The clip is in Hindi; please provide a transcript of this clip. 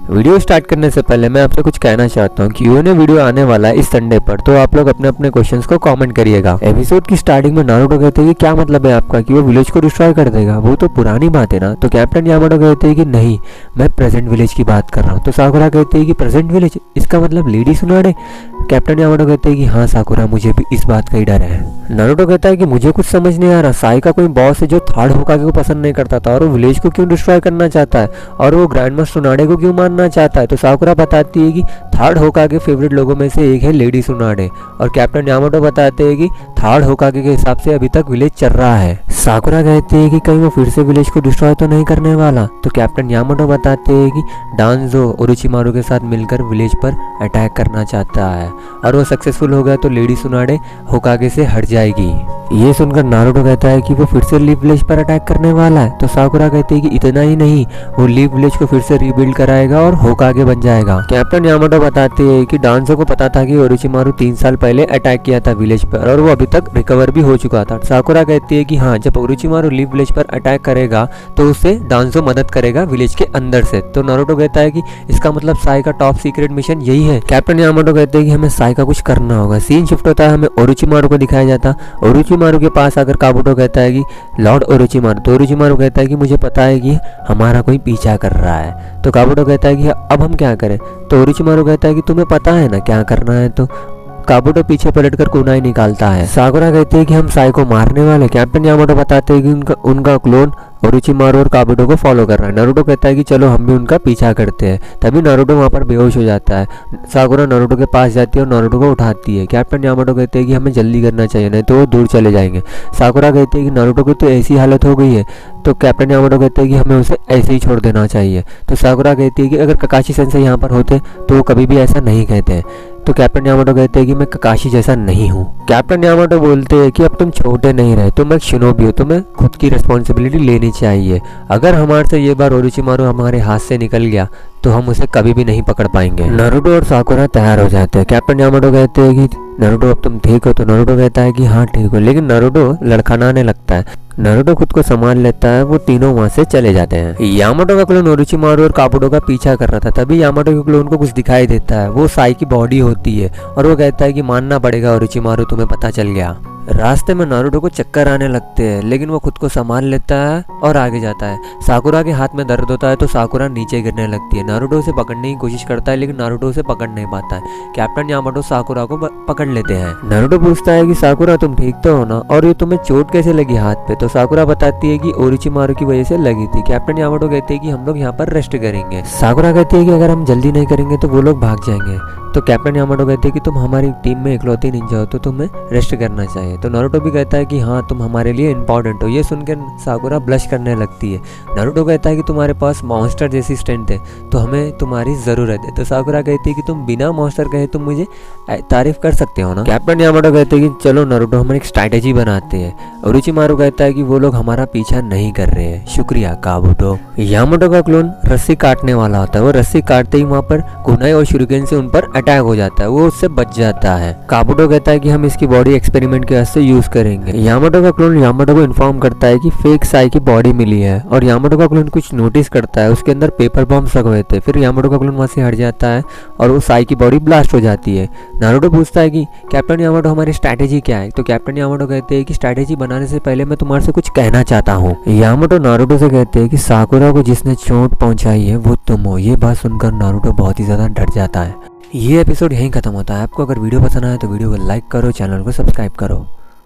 वीडियो स्टार्ट करने से पहले मैं आपसे कुछ कहना चाहता हूँ कि यूने वीडियो आने वाला है इस संडे पर, तो आप लोग अपने अपने क्वेश्चंस को कमेंट करिएगा। एपिसोड की स्टार्टिंग में नारुतो कहते हैं कि क्या मतलब है आपका कि वो विलेज को डिस्ट्रॉय कर देगा, वो तो पुरानी बात है ना। तो कैप्टन यामाटो कहते हैं कि नहीं, मैं प्रेजेंट विलेज की बात कर रहा हूँ। तो साकुरा कहते हैं कि प्रेजेंट विलेज, इसका मतलब लेडी सुनाडे। कैप्टन यामाटो कहते हैं कि हाँ साकुरा, मुझे भी इस बात का ही डर है। नारुतो कहता है कि मुझे कुछ समझ नहीं आ रहा, साई का कोई बॉस है जो थर्ड होकागे को पसंद नहीं करता था और वो विलेज को क्यों डिस्ट्रॉय करना चाहता है और वो ग्रैंड मास्टर सुनाडे को क्यों मारना चाहता है। तो साकुरा बताती है कि थर्ड होकागे फेवरेट लोगों में से एक है लेडी सुनाडे, और कैप्टन यामाटो बताते हैं कि थर्ड होकागे के हिसाब से अभी तक विलेज चल रहा है। साकुरा कहते हैं कि कहीं वो फिर से विलेज को डिस्ट्रॉय तो नहीं करने वाला। तो कैप्टन यामाटो बताते हैं कि डांजो ओरोचिमारू के साथ मिलकर विलेज पर अटैक करना चाहता है और वो सक्सेसफुल हो गया तो लेडी सुनाडे होकागे से हट जाएगी। ये सुनकर नारुतो कहता है कि वो फिर से लीफ विलेज पर अटैक करने वाला है। तो साकुरा कहती है कि इतना ही नहीं, वो लीफ विलेज को फिर से रीबिल्ड कराएगा और होकागे बन जाएगा। कैप्टन यामाटो बताते हैं कि डांजो को पता था कि ओरोचिमारू 3 साल पहले अटैक किया था विलेज पर और वो अभी तक रिकवर भी हो चुका था। साकुरा कहती है कि हाँ, जब ओरोचिमारू लीफ विलेज पर अटैक करेगा तो उससे डांजो मदद करेगा विलेज के अंदर से। तो नारुतो कहता है कि इसका मतलब साई का टॉप सीक्रेट मिशन यही है। कैप्टन यामाटो कहते हैं कि हमें साई का कुछ करना होगा। सीन शिफ्ट होता है, हमें ओरोचिमारू को दिखाया जाता। ओरोचिमारू के पास आकर काबुटो कहता है कि लॉर्ड ओरोचिमारू। तो ओरोचिमारू कहता है कि मुझे पता है कि हमारा कोई पीछा कर रहा है। तो काबुटो कहता है कि अब हम क्या करें। तो ओरोचिमारू कहता है कि तुम्हें पता है ना क्या करना है। तो काबुटो पीछे पलटकर कुनाई निकालता है। साकुरा कहते हैं कि हम साई को मारने वाले। कैप्टन यामाटो बताते हैं कि उनका क्लोन ओरोचिमारू और काबुटो को फॉलो कर रहा है। नारुतो कहता है कि चलो हम भी उनका पीछा करते हैं। तभी नारुतो वहाँ पर बेहोश हो जाता है। साकुरा नारुतो के पास जाती है और नारुतो को उठाती है। कैप्टन यामाटो कहते हैं कि हमें जल्दी करना चाहिए, नहीं तो वो दूर चले जाएंगे। साकुरा कहते हैं कि नारुतो की तो ऐसी हालत हो गई है। तो कैप्टन यामाटो कहते हैं कि हमें उसे ऐसे ही छोड़ देना चाहिए। तो साकुरा कहती है कि अगर ककाशी सेंसेई यहाँ पर होते तो वो कभी भी ऐसा नहीं कहते। तो कैप्टन यामाटो कहते हैं कि मैं ककाशी जैसा नहीं हूँ। कैप्टन यामाटो बोलते हैं कि अब तुम छोटे नहीं रहे, तुम एक शिनोबी हो, तुम्हें खुद की रिस्पॉन्सिबिलिटी लेनी चाहिए। अगर हमारे से ये बार ओरोचिमारू हमारे हाथ से निकल गया तो हम उसे कभी भी नहीं पकड़ पाएंगे। नारुतो और साकुरा तैयार हो जाते हैं। कैप्टन यामाटो कहते हैं कि नारुतो अब तुम ठीक हो। तो नारुतो कहता है कि हाँ ठीक हो, लेकिन नारुतो लड़खड़ाने लगता है। नारुतो खुद को संभाल लेता है, वो तीनों वहां से चले जाते हैं। यामाटो का क्लोन ओरोचिमारू और काबुटो का पीछा कर रहा था। तभी यामाटो के क्लोन को कुछ दिखाई देता है, वो साई की बॉडी होती है और वो कहता है कि मानना पड़ेगा ओरोचिमारू, तुम्हें पता चल गया। रास्ते में नारुतो को चक्कर आने लगते हैं, लेकिन वो खुद को संभाल लेता है और आगे जाता है। साकुरा के हाथ में दर्द होता है तो साकुरा नीचे गिरने लगती है। नारुतो उसे पकड़ने की कोशिश करता है, लेकिन नारुतो उसे पकड़ नहीं पाता है। कैप्टन यामाटो साकुरा को पकड़ लेते हैं। नारुतो पूछता है कि साकुरा तुम ठीक तो हो ना, और ये तुम्हें चोट कैसे लगी हाथ पे। तो साकुरा बताती है कि ओरोचिमारू की वजह से लगी थी। कैप्टन यामाटो कहते हैं कि हम लोग यहाँ पर रेस्ट करेंगे। साकुरा कहती है कि अगर हम जल्दी नहीं करेंगे तो वो लोग भाग जाएंगे। तो कैप्टन यामाटो कहते हैं कि तुम हमारी टीम में इकलौती निंजा हो तो तुम्हें रेस्ट करना चाहिए। तो नारुतो भी कहता है कि हाँ, तुम हमारे लिए इंपॉर्टेंट हो। ये सुनकर साकुरा ब्लश करने लगती है। नारुतो कहता है कि तुम्हारे पास मॉन्स्टर जैसी स्ट्रेंथ है तो हमें तुम्हारी जरूरत है। तो साकुरा कहती है कि तुम बिना मॉन्स्टर कहे तुम मुझे तारीफ कर सकते हो ना। कैप्टन यामाटो कहते हैं कि चलो नारुतो, हम एक स्ट्रैटेजी बनाते हैं। ओरोचिमारू कहता है कि वो लोग हमारा पीछा नहीं कर रहे हैं, शुक्रिया काबुटो। यामाटो का क्लोन रस्सी काटने वाला होता है। वो रस्सी काटते ही वहाँ पर कुनाई और शुरिकेन से उन पर अटैक हो जाता है, वो उससे बच जाता है। काबुटो कहता है कि हम इसकी बॉडी एक्सपेरिमेंट के वास्ते यूज करेंगे। यामाटो का क्लोन यामाटो को इन्फॉर्म करता है कि फेक साई की बॉडी मिली है और यामाटो का क्लोन कुछ नोटिस करता है, उसके अंदर पेपर बॉम्ब लगे हुए थे। फिर यामाटो का क्लोन वहां से हट जाता है और वो साई की बॉडी ब्लास्ट हो जाती है। नारुतो पूछता है कि कैप्टन यामाटो हमारी स्ट्रैटेजी क्या है। तो कैप्टन यामाटो कहते हैं कि स्ट्रैटेजी बनाने से पहले मैं तुम्हारे से कुछ कहना चाहता हूँ। यामाटो नारुतो से कहते हैं कि साकुरा को जिसने चोट पहुंचाई है वो तुम हो। ये बात सुनकर नारुतो बहुत ही ज्यादा डर जाता है। ये एपिसोड यहीं खत्म होता है। आपको अगर वीडियो पसंद आया तो वीडियो को लाइक करो, चैनल को सब्सक्राइब करो।